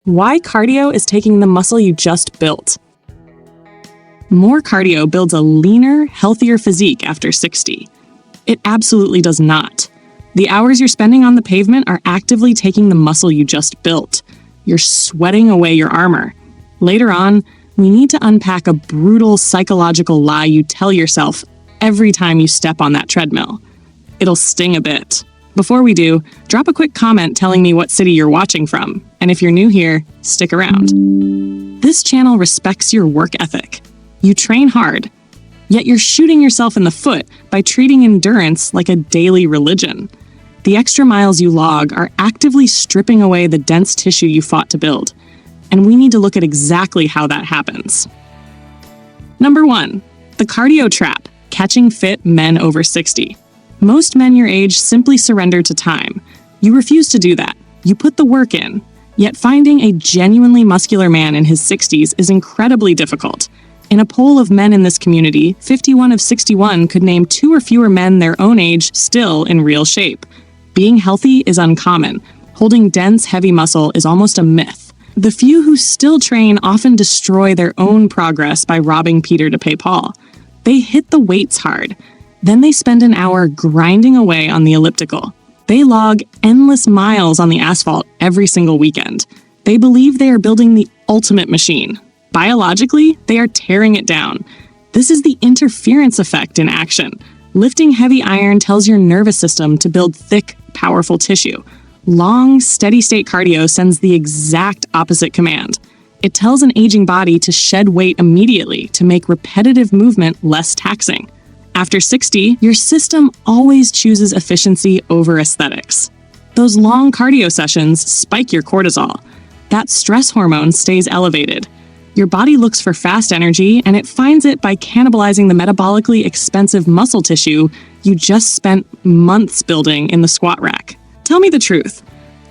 Why cardio is taking the muscle you just built. More cardio builds a leaner, healthier physique after 60. It absolutely does not. The hours you're spending on the pavement are actively taking the muscle you just built. You're sweating away your armor. Later on, we need to unpack a brutal psychological lie you tell yourself every time you step on that treadmill. It'll sting a bit. Before we do, drop a quick comment telling me what city you're watching from, and if you're new here, stick around. This channel respects your work ethic. You train hard, yet you're shooting yourself in the foot by treating endurance like a daily religion. The extra miles you log are actively stripping away the dense tissue you fought to build, and we need to look at exactly how that happens. Number 1, the cardio trap, catching fit men over 60. Most men your age simply surrender to time. You refuse to do that. You put the work in. Yet finding a genuinely muscular man in his 60s is incredibly difficult. In a poll of men in this community, 51 of 61 could name 2 or fewer men their own age still in real shape. Being healthy is uncommon. Holding dense, heavy muscle is almost a myth. The few who still train often destroy their own progress by robbing Peter to pay Paul. They hit the weights hard. Then they spend an hour grinding away on the elliptical. They log endless miles on the asphalt every single weekend. They believe they are building the ultimate machine. Biologically, they are tearing it down. This is the interference effect in action. Lifting heavy iron tells your nervous system to build thick, powerful tissue. Long, steady-state cardio sends the exact opposite command. It tells an aging body to shed weight immediately to make repetitive movement less taxing. After 60, your system always chooses efficiency over aesthetics. Those long cardio sessions spike your cortisol. That stress hormone stays elevated. Your body looks for fast energy, and it finds it by cannibalizing the metabolically expensive muscle tissue you just spent months building in the squat rack. Tell me the truth.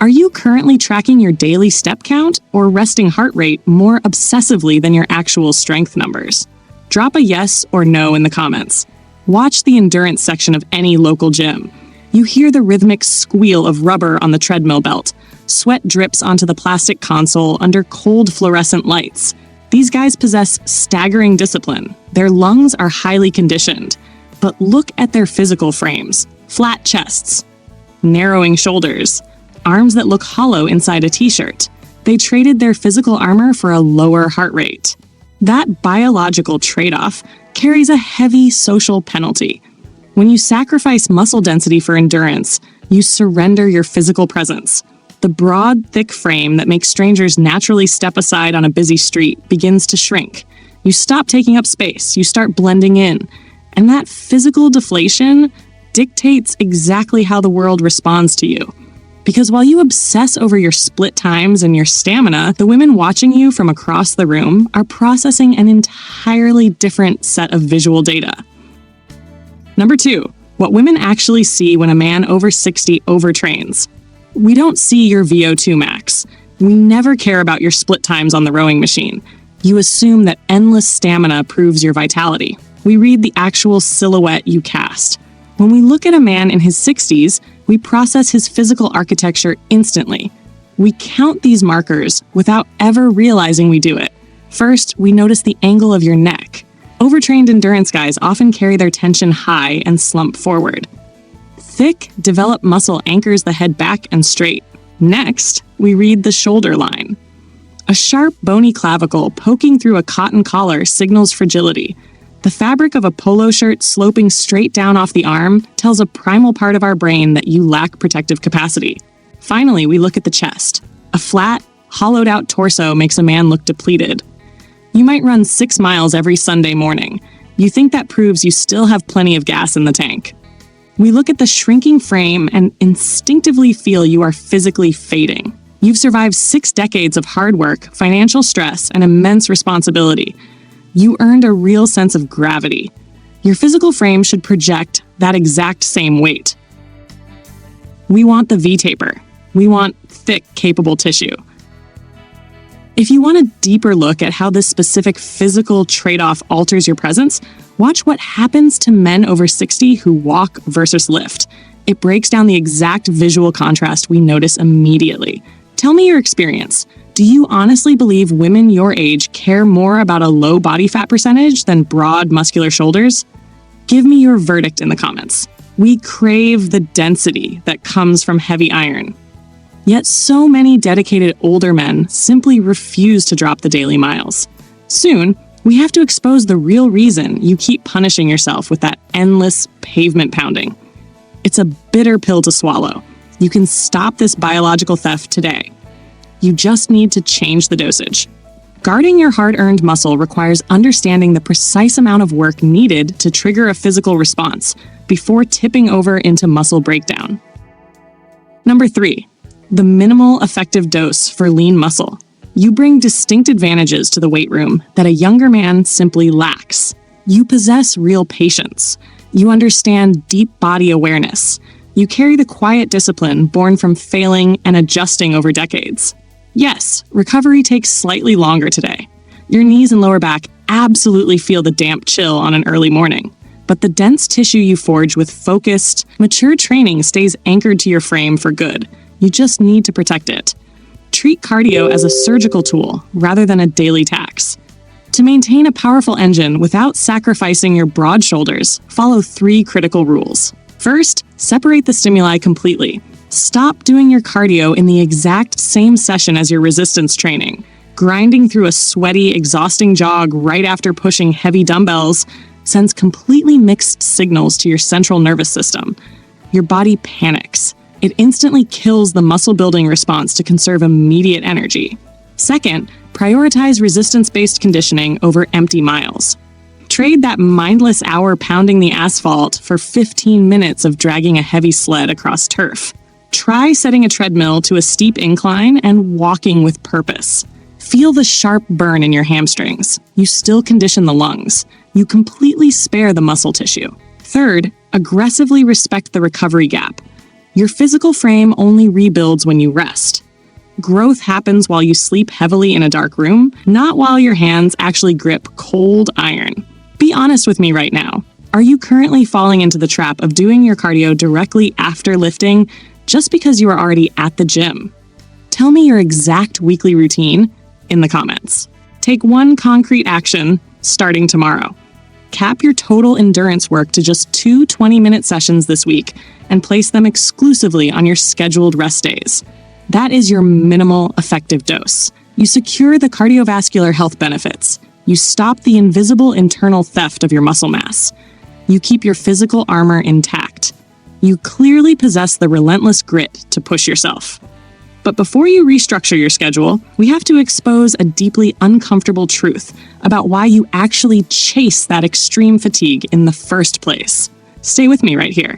Are you currently tracking your daily step count or resting heart rate more obsessively than your actual strength numbers? Drop a yes or no in the comments. Watch the endurance section of any local gym. You hear the rhythmic squeal of rubber on the treadmill belt. Sweat drips onto the plastic console under cold fluorescent lights. These guys possess staggering discipline. Their lungs are highly conditioned. But look at their physical frames. Flat chests, narrowing shoulders, arms that look hollow inside a t-shirt. They traded their physical armor for a lower heart rate. That biological trade-off carries a heavy social penalty. When you sacrifice muscle density for endurance, you surrender your physical presence. The broad, thick frame that makes strangers naturally step aside on a busy street begins to shrink. You stop taking up space, you start blending in. And that physical deflation dictates exactly how the world responds to you. Because while you obsess over your split times and your stamina, the women watching you from across the room are processing an entirely different set of visual data. Number 2, what women actually see when a man over 60 overtrains. We don't see your VO2 max. We never care about your split times on the rowing machine. You assume that endless stamina proves your vitality. We read the actual silhouette you cast. When we look at a man in his 60s, we process his physical architecture instantly. We count these markers without ever realizing we do it. First, we notice the angle of your neck. Overtrained endurance guys often carry their tension high and slump forward. Thick, developed muscle anchors the head back and straight. Next, we read the shoulder line. A sharp, bony clavicle poking through a cotton collar signals fragility. The fabric of a polo shirt sloping straight down off the arm tells a primal part of our brain that you lack protective capacity. Finally, we look at the chest. A flat, hollowed-out torso makes a man look depleted. You might run 6 miles every Sunday morning. You think that proves you still have plenty of gas in the tank. We look at the shrinking frame and instinctively feel you are physically fading. You've survived 6 decades of hard work, financial stress, and immense responsibility. You earned a real sense of gravity. Your physical frame should project that exact same weight. We want the V-taper. We want thick, capable tissue. If you want a deeper look at how this specific physical trade-off alters your presence, watch what happens to men over 60 who walk versus lift. It breaks down the exact visual contrast we notice immediately. Tell me your experience. Do you honestly believe women your age care more about a low body fat percentage than broad muscular shoulders? Give me your verdict in the comments. We crave the density that comes from heavy iron. Yet so many dedicated older men simply refuse to drop the daily miles. Soon, we have to expose the real reason you keep punishing yourself with that endless pavement pounding. It's a bitter pill to swallow. You can stop this biological theft today. You just need to change the dosage. Guarding your hard-earned muscle requires understanding the precise amount of work needed to trigger a physical response before tipping over into muscle breakdown. Number 3. The minimal effective dose for lean muscle. You bring distinct advantages to the weight room that a younger man simply lacks. You possess real patience. You understand deep body awareness. You carry the quiet discipline born from failing and adjusting over decades. Yes, recovery takes slightly longer today. Your knees and lower back absolutely feel the damp chill on an early morning. But the dense tissue you forge with focused, mature training stays anchored to your frame for good. You just need to protect it. Treat cardio as a surgical tool rather than a daily tax. To maintain a powerful engine without sacrificing your broad shoulders, follow 3 critical rules. First, separate the stimuli completely. Stop doing your cardio in the exact same session as your resistance training. Grinding through a sweaty, exhausting jog right after pushing heavy dumbbells sends completely mixed signals to your central nervous system. Your body panics. It instantly kills the muscle-building response to conserve immediate energy. Second, prioritize resistance-based conditioning over empty miles. Trade that mindless hour pounding the asphalt for 15 minutes of dragging a heavy sled across turf. Try setting a treadmill to a steep incline and walking with purpose. Feel the sharp burn in your hamstrings. You still condition the lungs. You completely spare the muscle tissue. Third, aggressively respect the recovery gap. Your physical frame only rebuilds when you rest. Growth happens while you sleep heavily in a dark room, not while your hands actually grip cold iron. Be honest with me right now. Are you currently falling into the trap of doing your cardio directly after lifting just because you are already at the gym? Tell me your exact weekly routine in the comments. Take one concrete action starting tomorrow. Cap your total endurance work to just 2 20-minute sessions this week and place them exclusively on your scheduled rest days. That is your minimal effective dose. You secure the cardiovascular health benefits. You stop the invisible internal theft of your muscle mass. You keep your physical armor intact. You clearly possess the relentless grit to push yourself. But before you restructure your schedule, we have to expose a deeply uncomfortable truth about why you actually chase that extreme fatigue in the first place. Stay with me right here.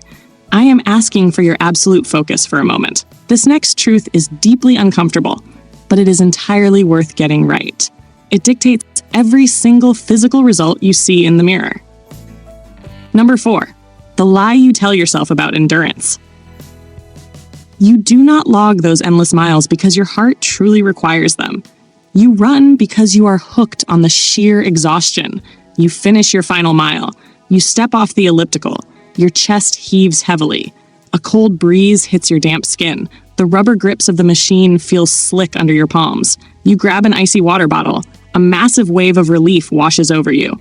I am asking for your absolute focus for a moment. This next truth is deeply uncomfortable, but it is entirely worth getting right. It dictates every single physical result you see in the mirror. Number 4, the lie you tell yourself about endurance. You do not log those endless miles because your heart truly requires them. You run because you are hooked on the sheer exhaustion. You finish your final mile. You step off the elliptical. Your chest heaves heavily. A cold breeze hits your damp skin. The rubber grips of the machine feel slick under your palms. You grab an icy water bottle. A massive wave of relief washes over you.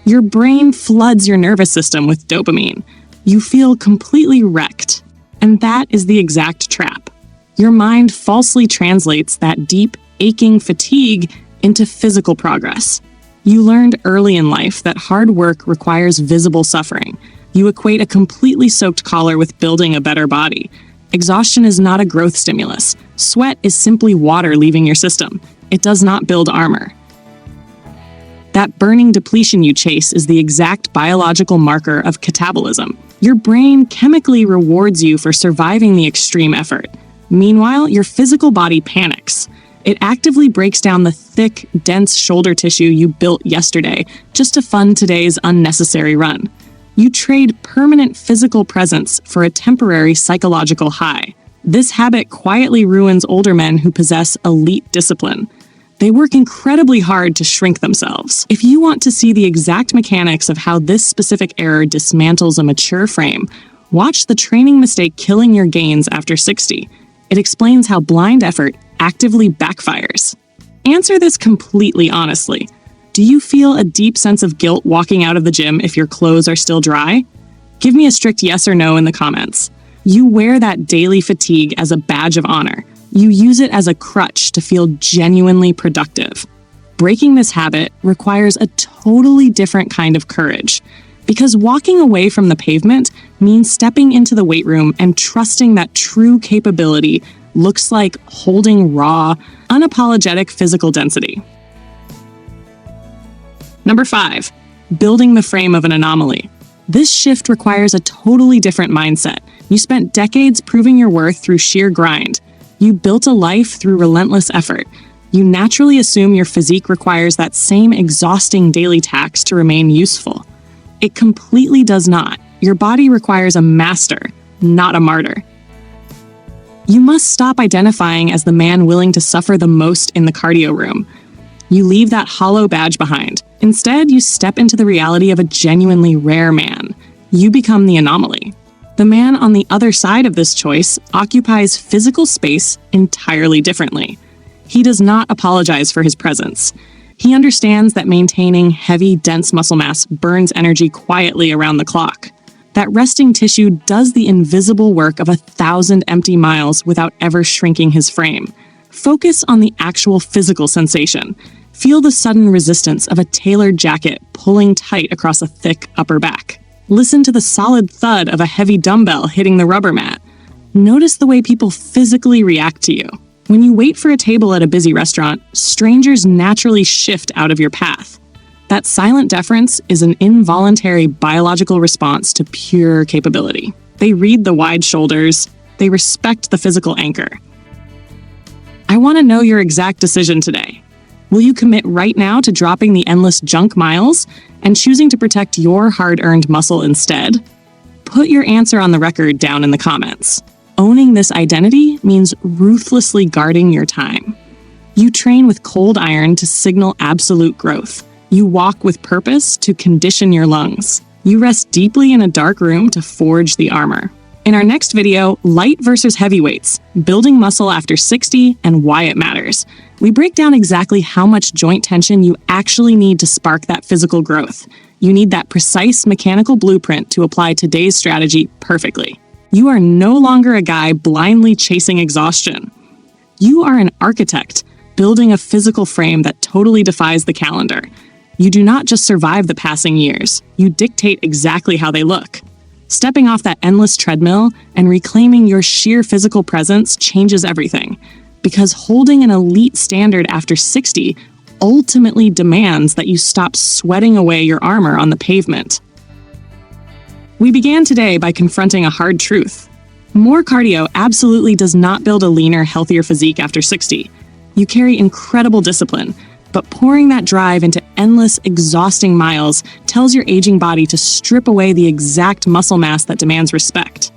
Your brain floods your nervous system with dopamine. You feel completely wrecked. And that is the exact trap. Your mind falsely translates that deep, aching fatigue into physical progress. You learned early in life that hard work requires visible suffering. You equate a completely soaked collar with building a better body. Exhaustion is not a growth stimulus. Sweat is simply water leaving your system. It does not build armor. That burning depletion you chase is the exact biological marker of catabolism. Your brain chemically rewards you for surviving the extreme effort. Meanwhile, your physical body panics. It actively breaks down the thick, dense shoulder tissue you built yesterday just to fund today's unnecessary run. You trade permanent physical presence for a temporary psychological high. This habit quietly ruins older men who possess elite discipline. They work incredibly hard to shrink themselves. If you want to see the exact mechanics of how this specific error dismantles a mature frame, watch the training mistake killing your gains after 60. It explains how blind effort actively backfires? Answer this completely honestly. Do you feel a deep sense of guilt walking out of the gym if your clothes are still dry? Give me a strict yes or no in the comments. You wear that daily fatigue as a badge of honor. You use it as a crutch to feel genuinely productive. Breaking this habit requires a totally different kind of courage, because walking away from the pavement means stepping into the weight room and trusting that true capability looks like holding raw, unapologetic physical density. Number 5, building the frame of an anomaly. This shift requires a totally different mindset. You spent decades proving your worth through sheer grind. You built a life through relentless effort. You naturally assume your physique requires that same exhausting daily tax to remain useful. It completely does not. Your body requires a master, not a martyr. You must stop identifying as the man willing to suffer the most in the cardio room. You leave that hollow badge behind. Instead, you step into the reality of a genuinely rare man. You become the anomaly. The man on the other side of this choice occupies physical space entirely differently. He does not apologize for his presence. He understands that maintaining heavy, dense muscle mass burns energy quietly around the clock. That resting tissue does the invisible work of 1,000 empty miles without ever shrinking his frame. Focus on the actual physical sensation. Feel the sudden resistance of a tailored jacket pulling tight across a thick upper back. Listen to the solid thud of a heavy dumbbell hitting the rubber mat. Notice the way people physically react to you. When you wait for a table at a busy restaurant, strangers naturally shift out of your path. That silent deference is an involuntary biological response to pure capability. They read the wide shoulders. They respect the physical anchor. I want to know your exact decision today. Will you commit right now to dropping the endless junk miles and choosing to protect your hard-earned muscle instead? Put your answer on the record down in the comments. Owning this identity means ruthlessly guarding your time. You train with cold iron to signal absolute growth. You walk with purpose to condition your lungs. You rest deeply in a dark room to forge the armor. In our next video, light versus heavyweights, building muscle after 60 and why it matters. We break down exactly how much joint tension you actually need to spark that physical growth. You need that precise mechanical blueprint to apply today's strategy perfectly. You are no longer a guy blindly chasing exhaustion. You are an architect building a physical frame that totally defies the calendar. You do not just survive the passing years, you dictate exactly how they look. Stepping off that endless treadmill and reclaiming your sheer physical presence changes everything, because holding an elite standard after 60 ultimately demands that you stop sweating away your armor on the pavement. We began today by confronting a hard truth. More cardio absolutely does not build a leaner, healthier physique after 60. You carry incredible discipline, but pouring that drive into endless, exhausting miles tells your aging body to strip away the exact muscle mass that demands respect.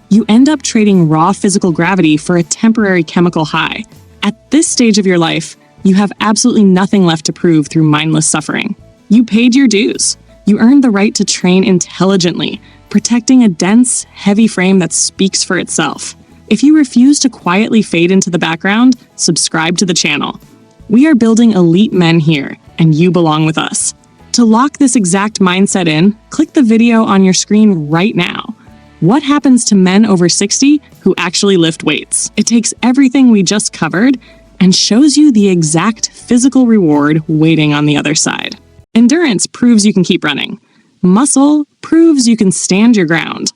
You end up trading raw physical gravity for a temporary chemical high. At this stage of your life, you have absolutely nothing left to prove through mindless suffering. You paid your dues. You earned the right to train intelligently, protecting a dense, heavy frame that speaks for itself. If you refuse to quietly fade into the background, subscribe to the channel. We are building elite men here, and you belong with us. To lock this exact mindset in, click the video on your screen right now. What happens to men over 60 who actually lift weights? It takes everything we just covered and shows you the exact physical reward waiting on the other side. Endurance proves you can keep running. Muscle proves you can stand your ground.